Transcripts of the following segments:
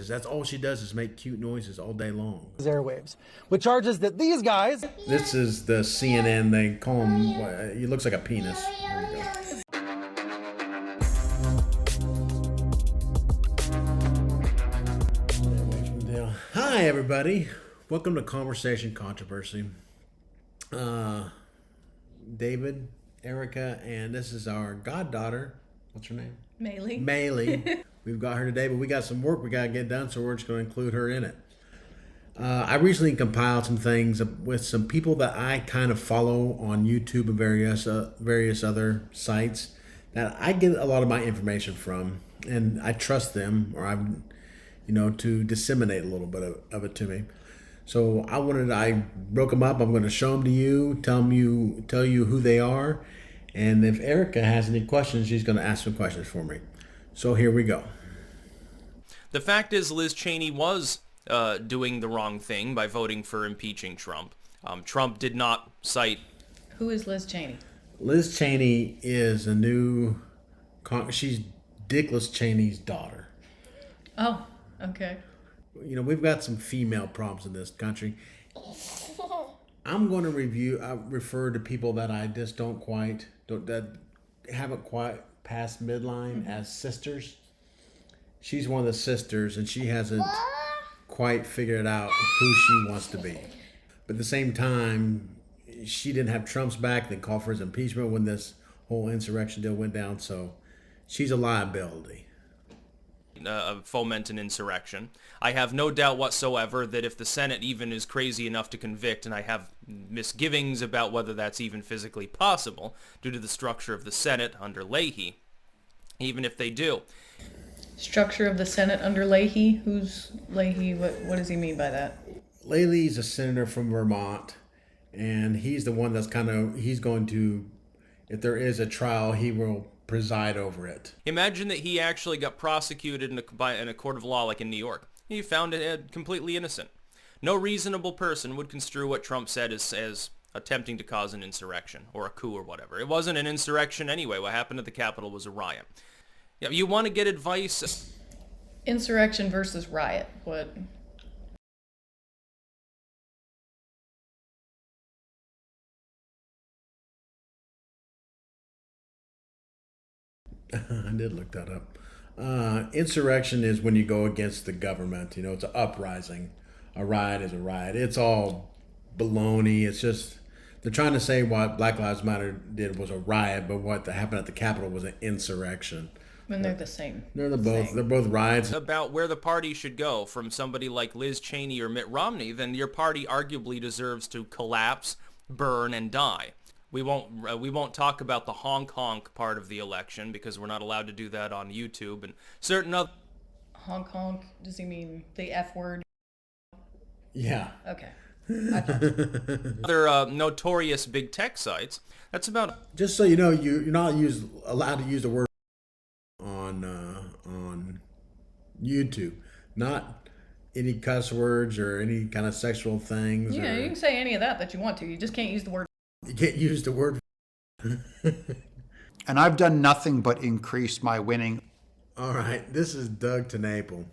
That's all she does is make cute noises all day long. Airwaves, with charges that these guys. This is the CNN. They call him. He looks like a penis. There you go. Hi, everybody. Welcome to Conversation Controversy. David, Erica, and this is our goddaughter. What's her name? Maylee. Maylee. We've got her today, but we got some work we got to get done, so we're just going to include her in it. I recently compiled some things with some people that I kind of follow on YouTube and various other sites that I get a lot of my information from, and I trust them, or to disseminate a little bit of it to me. So I broke them up. I'm going to show them to you, tell you who they are, and if Erica has any questions, she's going to ask some questions for me. So here we go. The fact is, Liz Cheney was doing the wrong thing by voting for impeaching Trump. Trump did not cite... Who is Liz Cheney? Liz Cheney is she's Dick Cheney's daughter. Oh, okay. We've got some female problems in this country. I'm going to refer to people that I just that haven't quite passed midline as sisters. She's one of the sisters, and she hasn't quite figured out who she wants to be. But at the same time, she didn't have Trump's back. They called for his impeachment when this whole insurrection deal went down. So she's a liability. Foment an insurrection. I have no doubt whatsoever that if the Senate even is crazy enough to convict, and I have misgivings about whether that's even physically possible due to the structure of the Senate under Leahy, even if they do. Structure of the Senate under Leahy? Who's Leahy? What does he mean by that? Leahy's a senator from Vermont, and he's the one that's he's going to, if there is a trial, he will preside over it. Imagine that he actually got prosecuted in a court of law like in New York. He found it completely innocent. No reasonable person would construe what Trump said as attempting to cause an insurrection or a coup or whatever. It wasn't an insurrection anyway. What happened at the Capitol was a riot. Yeah, you want to get advice? Insurrection versus riot. What? I did look that up. Insurrection is when you go against the government. It's an uprising. A riot is a riot. It's all baloney. It's just, they're trying to say what Black Lives Matter did was a riot, but what happened at the Capitol was an insurrection. When they're the same. They're both riots. About where the party should go from somebody like Liz Cheney or Mitt Romney, then your party arguably deserves to collapse, burn, and die. We won't talk about the honk honk part of the election because we're not allowed to do that on YouTube and certain other... Honk honk? Does he mean the F word? Yeah. Okay. Other notorious big tech sites. That's about... Just so you know, you're not allowed to use the word on YouTube. Not any cuss words or any kind of sexual things. Yeah, you can say any of that you want to. You just can't use the word. You can't use the word. And I've done nothing but increase my winning. All right, this is Doug TenNapel.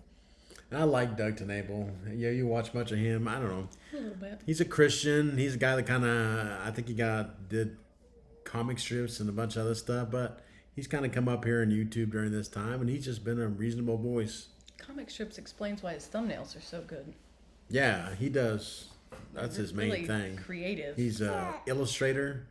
And I like Doug TenNapel. Yeah, you watch much of him. I don't know. A little bit. He's a Christian. He's a guy that I think he did comic strips and a bunch of other stuff, but he's kind of come up here on YouTube during this time, and he's just been a reasonable voice. Comic strips explains why his thumbnails are so good. Yeah, he does. That's his main really thing. Creative. He's an illustrator.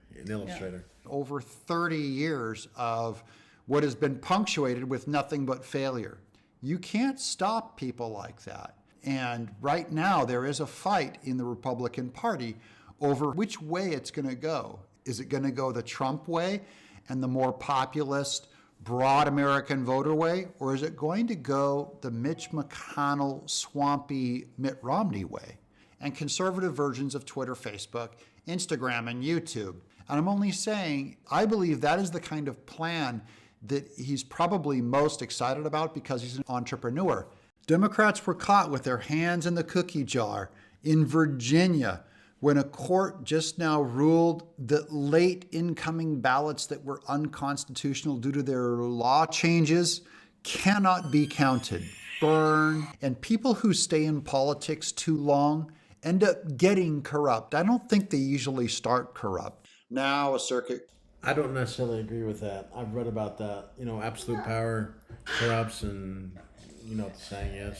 Over 30 years of what has been punctuated with nothing but failure. You can't stop people like that. And right now there is a fight in the Republican Party over which way it's going to go. Is it going to go the Trump way and the more populist, broad American voter way, or is it going to go the Mitch McConnell, swampy Mitt Romney way? And conservative versions of Twitter, Facebook, Instagram, and YouTube. And I'm only saying, I believe that is the kind of plan that he's probably most excited about because he's an entrepreneur. Democrats were caught with their hands in the cookie jar in Virginia when a court just now ruled that late incoming ballots that were unconstitutional due to their law changes cannot be counted. burn. And people who stay in politics too long end up getting corrupt. I don't think they usually start corrupt. Now a circuit. I don't necessarily agree with that. I've read about that. You know, absolute power corrupts, and you know what the saying is.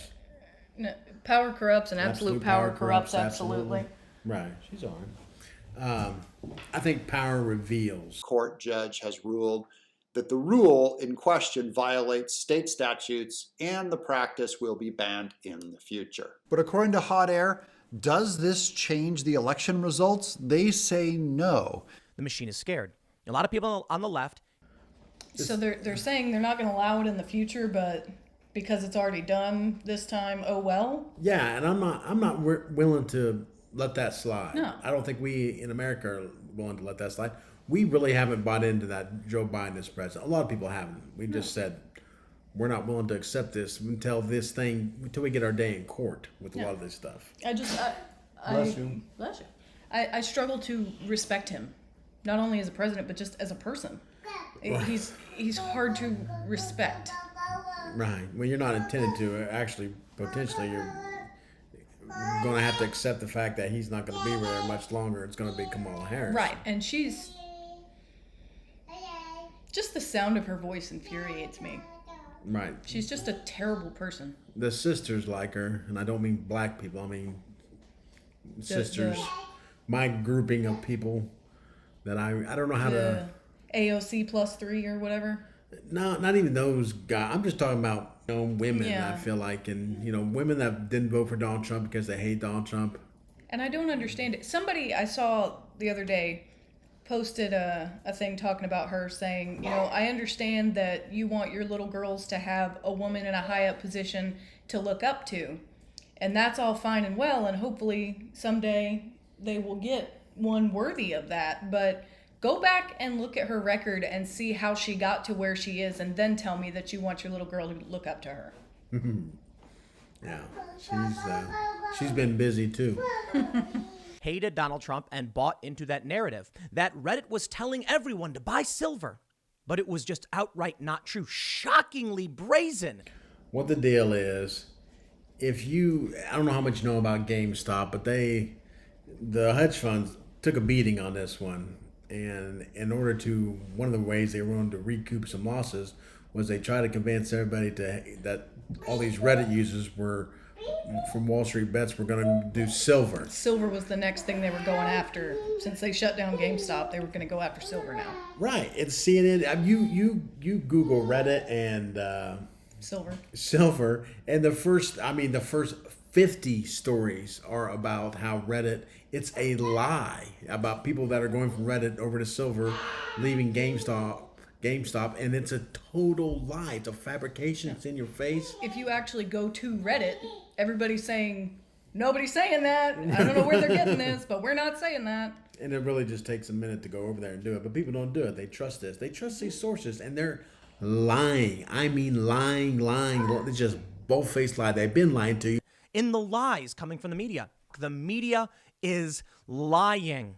No, power corrupts, and absolute power corrupts absolutely. Right, she's on. I think power reveals. Court judge has ruled that the rule in question violates state statutes and the practice will be banned in the future. But according to Hot Air, does this change the election results? They say no. The machine is scared. A lot of people on the left. So they're saying they're not going to allow it in the future, but because it's already done this time, oh well. Yeah, and I'm not willing to let that slide. No. I don't think we in America are willing to let that slide. We really haven't bought into that Joe Biden is president. A lot of people haven't. We just said we're not willing to accept this until we get our day in court with a lot of this stuff. Bless you. I struggle to respect him, not only as a president, but just as a person. Right. He's hard to respect. Right. Well, you're not intended to. Actually, potentially, you're going to have to accept the fact that he's not going to be there much longer. It's going to be Kamala Harris. Right, and she's... Just the sound of her voice infuriates me. Right. She's just a terrible person. The sisters like her, and I don't mean black people. I mean sisters. My grouping of people that I don't know how to... AOC +3 or whatever. No, not even those guys. I'm just talking about women. I feel like, and women that didn't vote for Donald Trump because they hate Donald Trump. And I don't understand it. Somebody I saw the other day posted a thing talking about her, saying, I understand that you want your little girls to have a woman in a high up position to look up to, and that's all fine and well, and hopefully someday they will get one worthy of that. But go back and look at her record and see how she got to where she is, and then tell me that you want your little girl to look up to her. Yeah, she's been busy too. Hated Donald Trump and bought into that narrative that Reddit was telling everyone to buy silver, but it was just outright not true. Shockingly brazen. What the deal is, I don't know how much you know about GameStop, but the hedge funds took a beating on this one. And in order to, one of the ways they were going to recoup some losses was they tried to convince everybody that all these Reddit users from Wall Street Bets were going to do silver. Silver was the next thing they were going after. Since they shut down GameStop, they were going to go after silver now. Right. It's CNN. You Google Reddit and silver, and the first 50 stories are about how Reddit, it's a lie about people that are going from Reddit over to silver, leaving GameStop, and it's a total lie. It's a fabrication. It's in your face. If you actually go to Reddit, everybody's saying, nobody's saying that. I don't know where they're getting this, but we're not saying that. And it really just takes a minute to go over there and do it. But people don't do it. They trust this. They trust these sources, and they're lying. I mean lying. It's just bold-faced lie. They've been lying to you. In the lies coming from the media. The media is lying.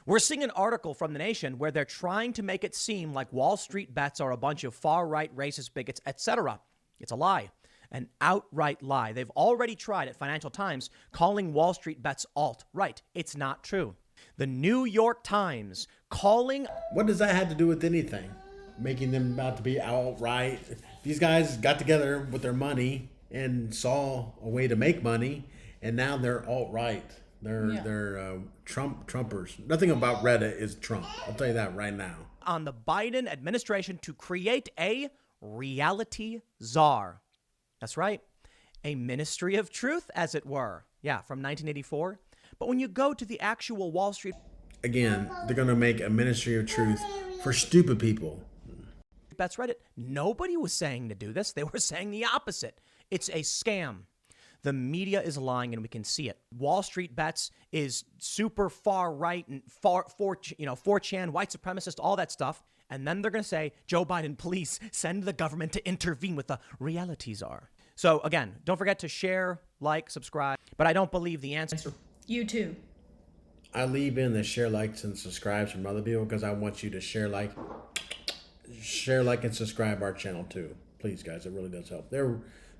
We're seeing an article from The Nation where they're trying to make it seem like Wall Street Bets are a bunch of far-right racist bigots, etc. It's a lie. An outright lie. They've already tried at Financial Times calling Wall Street Bets alt-right. It's not true. The New York Times calling... What does that have to do with anything? Making them out to be alt-right? These guys got together with their money and saw a way to make money, and now they're alt-right. They're Trumpers. Nothing about Reddit is Trump. I'll tell you that right now. On the Biden administration to create a reality czar. That's right. A ministry of truth, as it were. Yeah, from 1984. But when you go to the actual Wall Street... Again, they're going to make a ministry of truth for stupid people. Bets Reddit. Nobody was saying to do this. They were saying the opposite. It's a scam. The media is lying, and we can see it. Wall Street Bets is super far right and 4chan, white supremacist, all that stuff. And then they're going to say, Joe Biden, please send the government to intervene with the reality czar. So again, don't forget to share, like, subscribe. But I don't believe the answer. You too. I leave in the share, likes, and subscribes from other people because I want you to share, like, and subscribe our channel too. Please, guys, it really does help.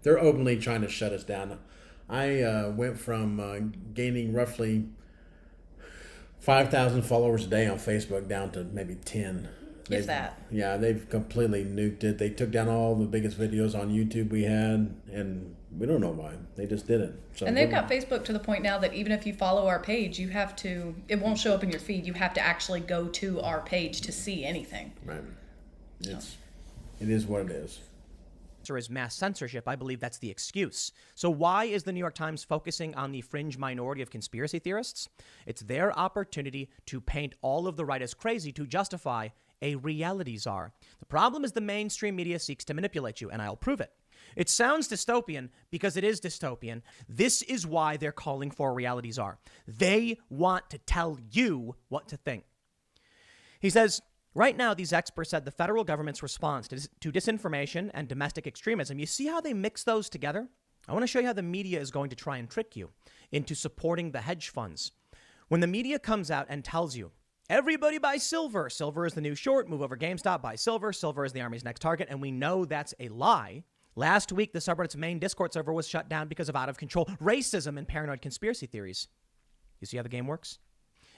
They're openly trying to shut us down. I went from gaining roughly 5,000 followers a day on Facebook down to maybe 10. If that. Yeah, they've completely nuked it. They took down all the biggest videos on YouTube we had, and we don't know why. They just did it. So And they've got Facebook to the point now that even if you follow our page, you have to, it won't show up in your feed. You have to actually go to our page to see anything. Right. It is what it is. Is mass censorship. I believe that's the excuse. So why is the New York Times focusing on the fringe minority of conspiracy theorists? It's their opportunity to paint all of the right as crazy to justify a reality czar. The problem is the mainstream media seeks to manipulate you, and I'll prove it. It sounds dystopian because it is dystopian. This is why they're calling for a reality czar. They want to tell you what to think. He says, right now, these experts said the federal government's response to disinformation and domestic extremism, you see how they mix those together? I want to show you how the media is going to try and trick you into supporting the hedge funds. When the media comes out and tells you, everybody buy silver. Silver is the new short. Move over GameStop, buy silver. Silver is the Army's next target. And we know that's a lie. Last week, the subreddit's main Discord server was shut down because of out-of-control racism and paranoid conspiracy theories. You see how the game works?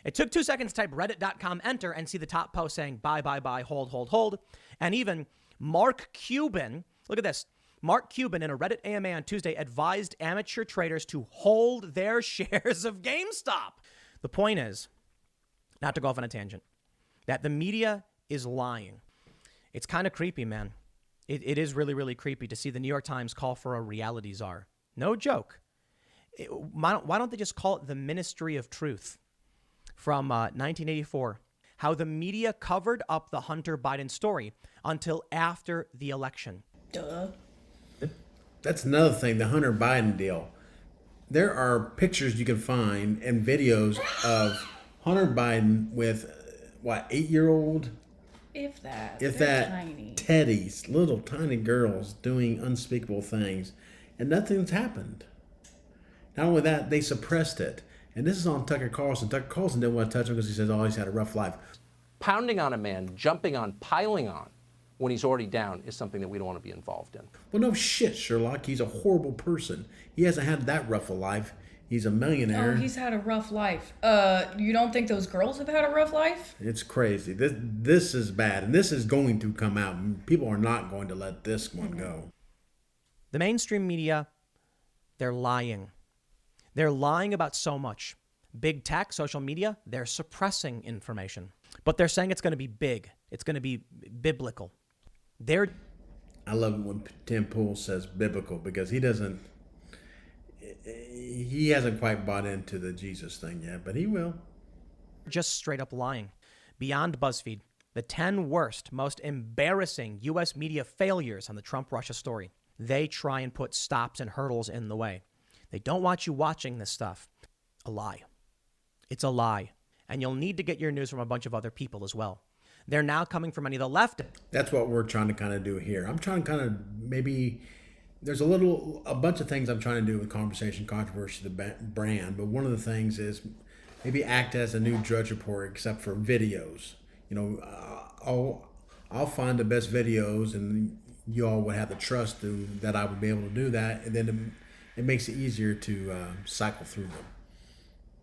It took 2 seconds to type reddit.com, enter, and see the top post saying buy, buy, buy, hold, hold, hold. And even Mark Cuban, look at this. Mark Cuban in a Reddit AMA on Tuesday advised amateur traders to hold their shares of GameStop. The point is, not to go off on a tangent, that the media is lying. It's kind of creepy, man. It is really, really creepy to see the New York Times call for a reality czar. No joke. Why don't they just call it the Ministry of Truth from 1984? How the media covered up the Hunter Biden story until after the election. Duh. That's another thing, the Hunter Biden deal. There are pictures you can find and videos of Hunter Biden with, 8-year-old? If that. If They're that, tiny. Teddies, little tiny girls doing unspeakable things, and nothing's happened. Not only that, they suppressed it. And this is on Tucker Carlson. Tucker Carlson didn't want to touch him because he says, he's had a rough life. Pounding on a man, jumping on, piling on when he's already down is something that we don't want to be involved in. Well, no shit, Sherlock. He's a horrible person. He hasn't had that rough a life. He's a millionaire. Oh, he's had a rough life. You don't think those girls have had a rough life? It's crazy. This is bad, and this is going to come out. People are not going to let this one go. The mainstream media, they're lying. They're lying about so much. Big tech, social media, they're suppressing information. But they're saying it's going to be big. It's going to be biblical. I love it when Tim Pool says biblical because he hasn't quite bought into the Jesus thing yet, but he will. Just straight up lying. Beyond BuzzFeed, the 10 worst, most embarrassing U.S. media failures on the Trump-Russia story. They try and put stops and hurdles in the way. They don't want you watching this stuff. A lie. It's a lie. And you'll need to get your news from a bunch of other people as well. They're now coming from many of the left. That's what we're trying to kind of do here. I'm trying to kind of maybe... There's a bunch of things I'm trying to do with Conversation Controversy, the brand, but one of the things is maybe act as a new Drudge Report, except for videos. I'll find the best videos, and you all would have the trust that I would be able to do that, and then it makes it easier to cycle through them.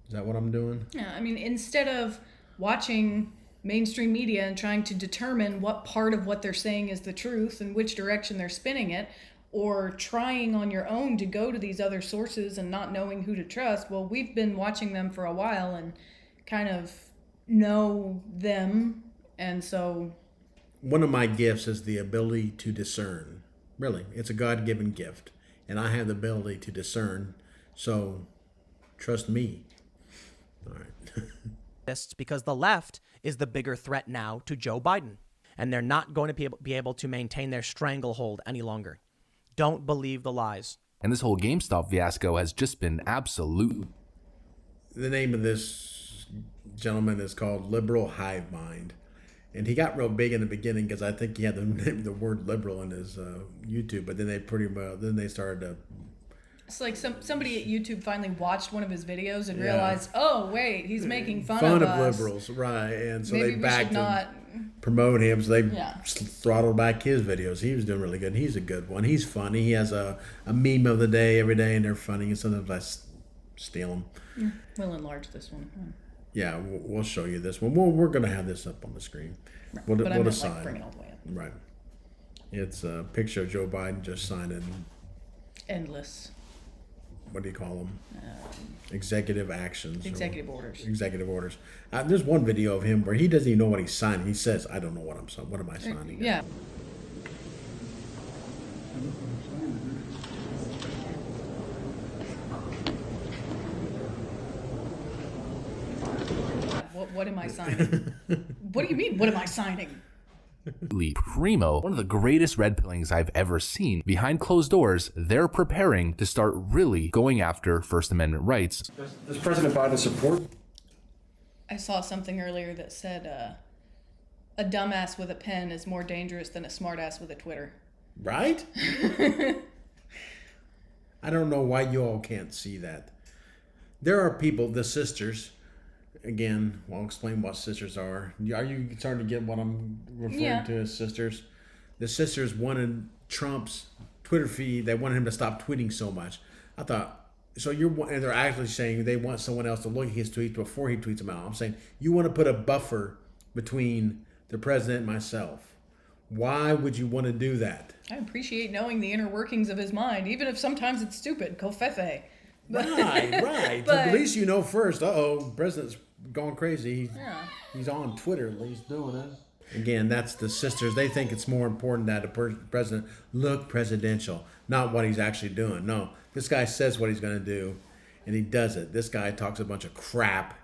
Is that what I'm doing? Yeah, I mean, instead of watching mainstream media and trying to determine what part of what they're saying is the truth and which direction they're spinning it, or trying on your own to go to these other sources and not knowing who to trust, well, we've been watching them for a while and kind of know them, and so... One of my gifts is the ability to discern. Really, it's a God-given gift, and I have the ability to discern, so trust me. All right. Because the left is the bigger threat now to Joe Biden, and they're not going to be able to maintain their stranglehold any longer. Don't believe the lies. And this whole GameStop fiasco has just been absolute. The name of this gentleman is called Liberal Hivemind. And he got real big in the beginning because I think he had the word liberal in his YouTube, but then they started to... It's like somebody at YouTube finally watched one of his videos and realized, oh, wait, he's making fun of us. liberals, right. And so Maybe they backed him. promote him, so they Yeah. throttled back his videos. He was doing really good. He's a good one. He's funny. He has a meme of the day every day, and they're funny. And sometimes I steal them. We'll enlarge this one. Yeah, we'll show you this one. We're going to have this up on the screen. We'll But I we'll meant, decide. like, bring it all the way up. Right. It's a picture of Joe Biden just signing. Endless What do you call them? Executive actions. executive orders. Executive orders. There's one video of him where he doesn't even know what he's signing. He says, "I don't know what I'm signing. What am I signing?" Yeah. What am I signing? What do you mean? What am I signing? Primo, one of the greatest red pillings I've ever seen. Behind closed doors, they're preparing to start really going after First Amendment rights. Does President Biden support? I saw something earlier that said a dumbass with a pen is more dangerous than a smartass with a Twitter. Right? I don't know why you all can't see that. There are people, the sisters. Again, I'll explain what sisters are. Are you starting to get what I'm referring to as sisters? The sisters wanted Trump's Twitter feed. They wanted him to stop tweeting so much. I thought, and they're actually saying they want someone else to look at his tweets before he tweets them out. I'm saying, you want to put a buffer between the president and myself. Why would you want to do that? I appreciate knowing the inner workings of his mind, even if sometimes it's stupid. Covfefe. Right. But- At least you know first. The president's gone crazy. Yeah. He's on Twitter at least doing it. Again, that's the sisters. They think it's more important that a president look presidential, not what he's actually doing. No, this guy says what he's going to do, and he does it. This guy talks a bunch of crap,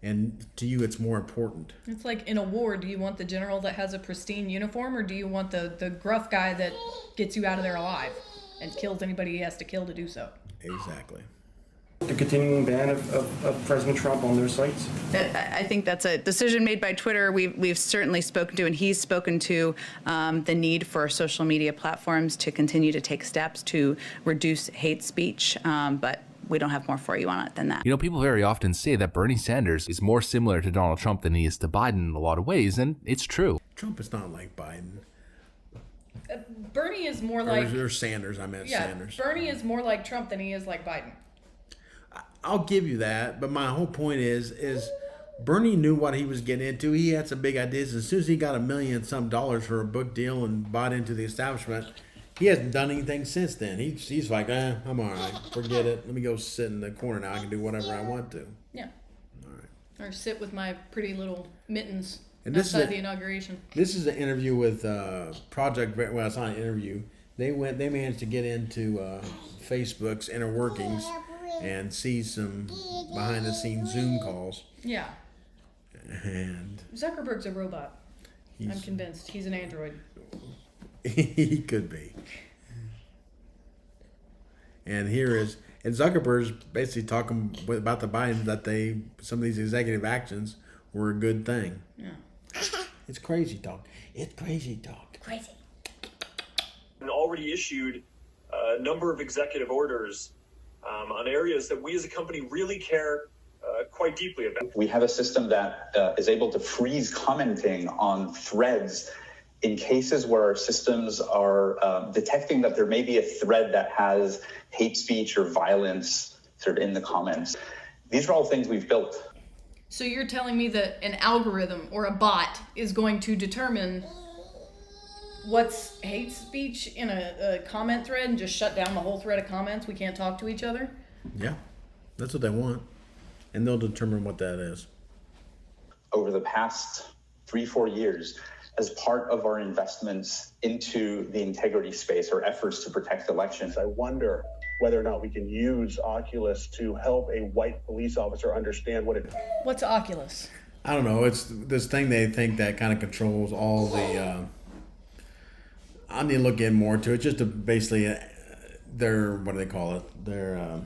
and to you it's more important. It's like in a war, do you want the general that has a pristine uniform, or do you want the gruff guy that gets you out of there alive and kills anybody he has to kill to do so? Exactly. The continuing ban of President Trump on their sites? I think that's a decision made by Twitter. We've certainly spoken to, and he's spoken to, the need for social media platforms to continue to take steps to reduce hate speech, but we don't have more for you on it than that. You know, people very often say that Bernie Sanders is more similar to Donald Trump than he is to Biden in a lot of ways, and it's true. Trump is not like Biden. Bernie is more like... Or Sanders, I meant Sanders. Bernie is more like Trump than he is like Biden. I'll give you that, but my whole point is Bernie knew what he was getting into. He had some big ideas. As soon as he got $1 million some for a book deal and bought into the establishment, he hasn't done anything since then. He's like, I'm all right. Forget it. Let me go sit in the corner now. I can do whatever I want to. Yeah. All right. Or sit with my pretty little mittens And this outside is the inauguration. This is an interview with Project. Well, it's not an interview. They managed to get into Facebook's inner workings and see some behind the scenes Zoom calls. Yeah. And Zuckerberg's a robot. I'm convinced. He's an android. he could be. And Zuckerberg's basically talking about the Biden that some of these executive actions were a good thing. Yeah. It's crazy talk. It's crazy talk. Crazy. Already issued a number of executive orders on areas that we as a company really care quite deeply about. We have a system that is able to freeze commenting on threads in cases where our systems are detecting that there may be a thread that has hate speech or violence sort of in the comments. These are all things we've built. So you're telling me that an algorithm or a bot is going to determine what's hate speech in a comment thread and just shut down the whole thread of comments? We can't talk to each other? Yeah, that's what they want. And they'll determine what that is. Over the past 3-4 years, as part of our investments into the integrity space or efforts to protect elections, I wonder whether or not we can use Oculus to help a white police officer understand what it... What's Oculus? I don't know. It's this thing they think that kind of controls all the... I need to look in more to it. Just to basically, their, what do they call it? Their...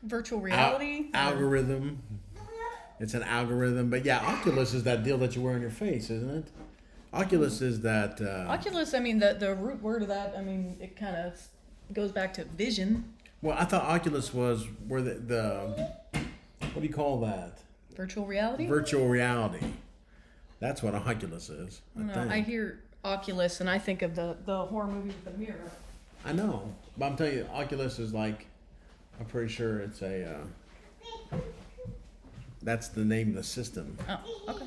Virtual reality? Algorithm. It's an algorithm. But yeah, Oculus is that deal that you wear on your face, isn't it? Oculus is that... Oculus, I mean, the root word of that, I mean, it kind of goes back to vision. Well, I thought Oculus was where the what do you call that? Virtual reality? Virtual reality. That's what Oculus is. I hear Oculus and I think of the horror movie with the mirror. I know, but I'm telling you, Oculus is like, I'm pretty sure it's a, that's the name of the system. Oh, okay.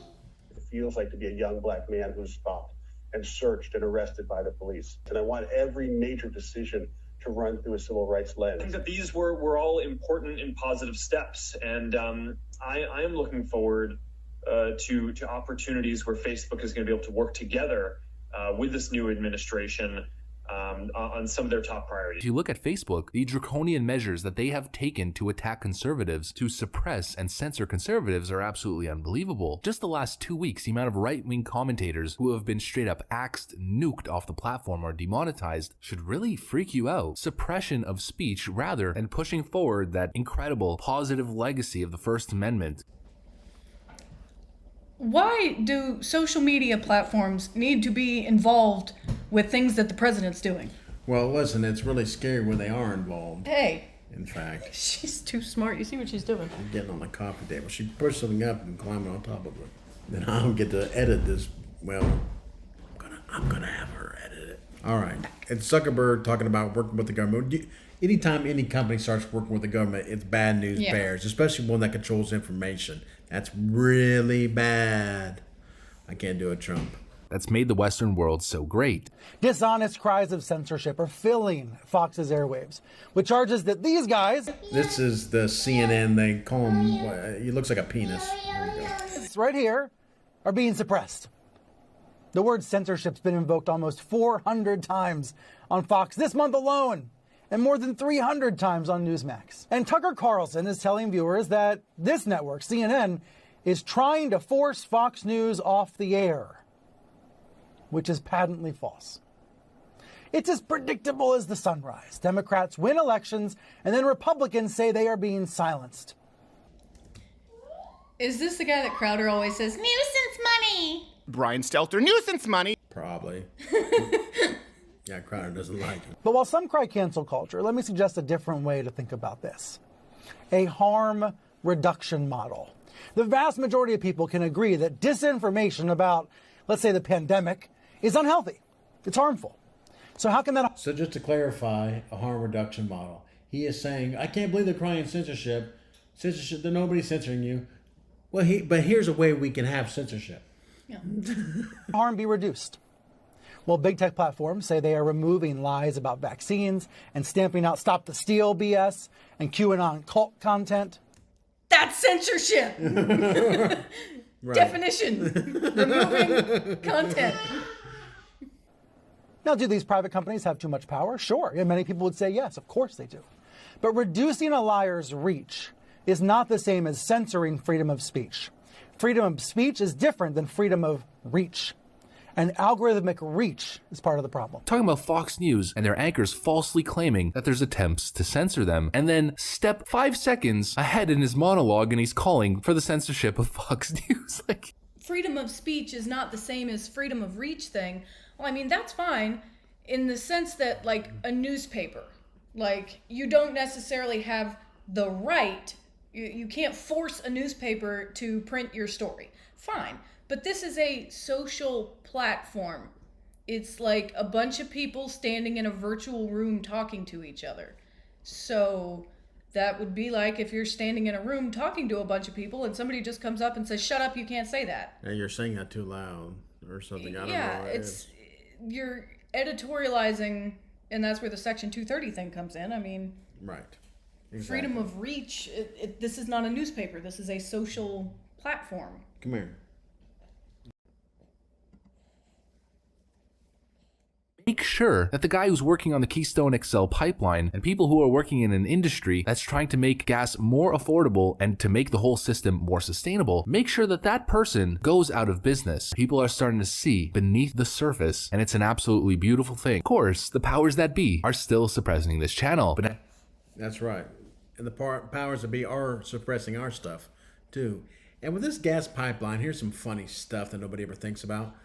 It feels like to be a young black man who's stopped and searched and arrested by the police. And I want every major decision to run through a civil rights lens. I think that these were all important and positive steps, and I am looking forward to opportunities where Facebook is going to be able to work together with this new administration on some of their top priorities. If you look at Facebook, the draconian measures that they have taken to attack conservatives, to suppress and censor conservatives, are absolutely unbelievable. Just the last 2 weeks, the amount of right-wing commentators who have been straight up axed, nuked off the platform, or demonetized should really freak you out. Suppression of speech rather than pushing forward that incredible positive legacy of the First Amendment. Why do social media platforms need to be involved with things that the president's doing? Well, listen, it's really scary when they are involved. Hey, In fact, she's too smart. You see what she's doing? I'm getting on the coffee table. She pushed something up and climbing on top of it. Then I don't get to edit this. Well, I'm gonna have her edit it. All right. It's Zuckerberg talking about working with the government. Anytime any company starts working with the government, it's bad news bears, especially one that controls information. That's really bad. I can't do it, Trump. That's made the Western world so great. Dishonest cries of censorship are filling Fox's airwaves with charges that these guys... This is the CNN. They call him... He looks like a penis. There you go. Right here are being suppressed. The word censorship's been invoked almost 400 times on Fox this month alone, and more than 300 times on Newsmax. And Tucker Carlson is telling viewers that this network, CNN, is trying to force Fox News off the air, which is patently false. It's as predictable as the sunrise. Democrats win elections, and then Republicans say they are being silenced. Is this the guy that Crowder always says, nuisance money? Brian Stelter, nuisance money. Probably. Yeah, Crowder doesn't like it. But while some cry cancel culture, let me suggest a different way to think about this. A harm reduction model. The vast majority of people can agree that disinformation about, let's say, the pandemic is unhealthy. It's harmful. So how can that... So just to clarify, a harm reduction model. He is saying, I can't believe they're crying censorship. Censorship, nobody's censoring you. Well, but here's a way we can have censorship. Yeah. harm be reduced. Well, big tech platforms say they are removing lies about vaccines and stamping out Stop the Steal BS and QAnon cult content. That's censorship. Definition. Removing content. Now, do these private companies have too much power? Sure. And many people would say yes, of course they do. But reducing a liar's reach is not the same as censoring freedom of speech. Freedom of speech is different than freedom of reach. And algorithmic reach is part of the problem. Talking about Fox News and their anchors falsely claiming that there's attempts to censor them, and then step 5 seconds ahead in his monologue and he's calling for the censorship of Fox News. Freedom of speech is not the same as freedom of reach thing. Well, I mean, that's fine in the sense that, like, a newspaper, like, you don't necessarily have the right, you can't force a newspaper to print your story. Fine. But this is a social platform. It's like a bunch of people standing in a virtual room talking to each other. So that would be like if you're standing in a room talking to a bunch of people and somebody just comes up and says, shut up, you can't say that. Yeah, you're saying that too loud or something. I don't know. Yeah, you're editorializing, and that's where the Section 230 thing comes in. I mean, right. Exactly. Freedom of reach, this is not a newspaper. This is a social platform. Come here. Make sure that the guy who's working on the Keystone XL pipeline and people who are working in an industry that's trying to make gas more affordable and to make the whole system more sustainable, make sure that that person goes out of business. People are starting to see beneath the surface, and it's an absolutely beautiful thing. Of course, the powers that be are still suppressing this channel, but that's right. And the powers that be are suppressing our stuff too. And with this gas pipeline, here's some funny stuff that nobody ever thinks about.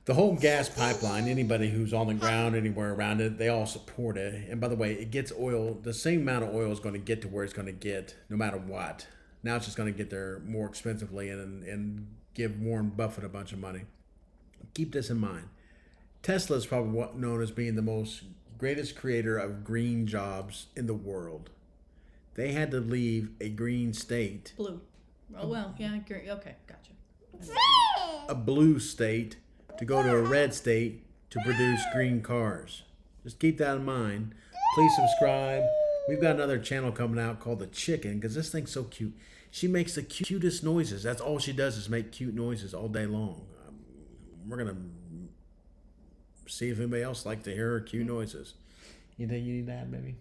The whole gas pipeline, anybody who's on the ground, anywhere around it, they all support it. And by the way, it gets oil, the same amount of oil is going to get to where it's going to get no matter what. Now it's just going to get there more expensively and give Warren Buffett a bunch of money. Keep this in mind. Tesla is probably known as being the greatest creator of green jobs in the world. They had to leave a green state. Blue. Oh, well, yeah, green. Okay, gotcha. A blue state to go to a red state to produce green cars. Just keep that in mind. Please subscribe. We've got another channel coming out called The Chicken, because this thing's so cute. She makes the cutest noises. That's all she does is make cute noises all day long. We're going to see if anybody else likes to hear her cute noises. You think you need that, baby?